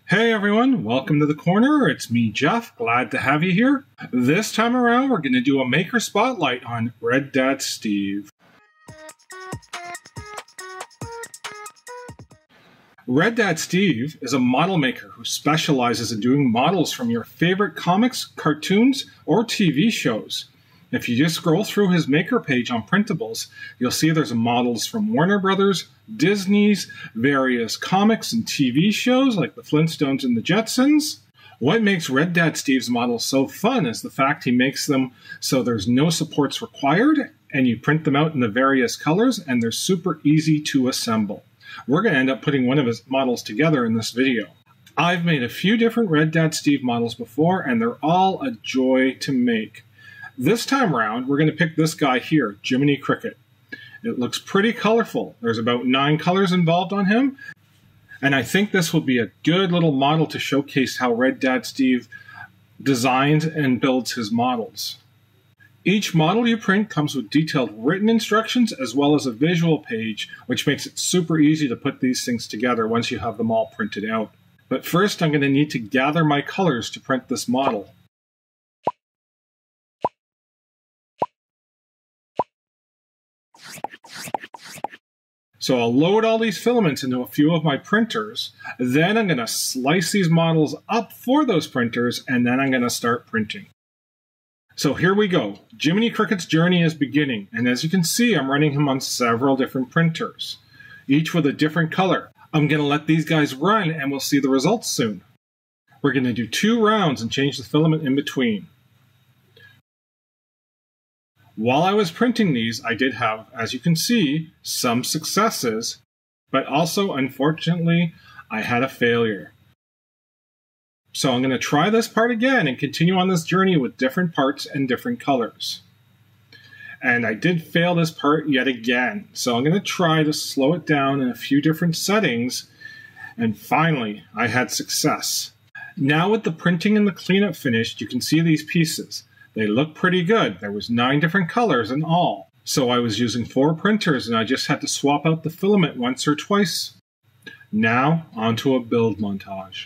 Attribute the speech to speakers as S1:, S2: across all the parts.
S1: Hey everyone, welcome to the corner. It's me, Jeff. Glad to have you here. This time around, we're going to do a maker spotlight on Reddadsteve. Reddadsteve is a model maker who specializes in doing models from your favorite comics, cartoons, or TV shows. If you just scroll through his maker page on Printables, you'll see there's models from Warner Brothers, Disney's, various comics and TV shows like the Flintstones and the Jetsons. What makes Reddadsteve's models so fun is the fact he makes them so there's no supports required, and you print them out in the various colors, and they're super easy to assemble. We're going to end up putting one of his models together in this video. I've made a few different Reddadsteve models before, and they're all a joy to make. This time around, we're going to pick this guy here, Jiminy Cricket. It looks pretty colorful. There's about 9 colors involved on him, and I think this will be a good little model to showcase how Reddadsteve designs and builds his models. Each model you print comes with detailed written instructions as well as a visual page, which makes it super easy to put these things together once you have them all printed out. But first, I'm going to need to gather my colors to print this model. So I'll load all these filaments into a few of my printers, then I'm going to slice these models up for those printers, and then I'm going to start printing. So here we go. Jiminy Cricket's journey is beginning, and as you can see, I'm running him on several different printers, each with a different color. I'm going to let these guys run, and we'll see the results soon. We're going to do 2 rounds and change the filament in between. While I was printing these, I did have, as you can see, some successes, but also, unfortunately, I had a failure. So I'm going to try this part again and continue on this journey with different parts and different colors. And I did fail this part yet again, so I'm going to try to slow it down in a few different settings, and finally, I had success. Now with the printing and the cleanup finished, you can see these pieces. They look pretty good. There was 9 different colors in all. So I was using 4 printers and I just had to swap out the filament once or twice. Now, onto a build montage.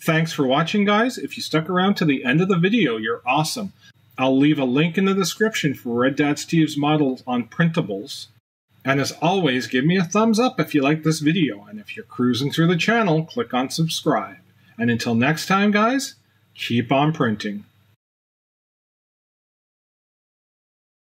S1: Thanks for watching, guys. If you stuck around to the end of the video, you're awesome. I'll leave a link in the description for Reddadsteve's models on Printables. And as always, give me a thumbs up if you like this video, and if you're cruising through the channel, click on subscribe. And until next time, guys, keep on printing.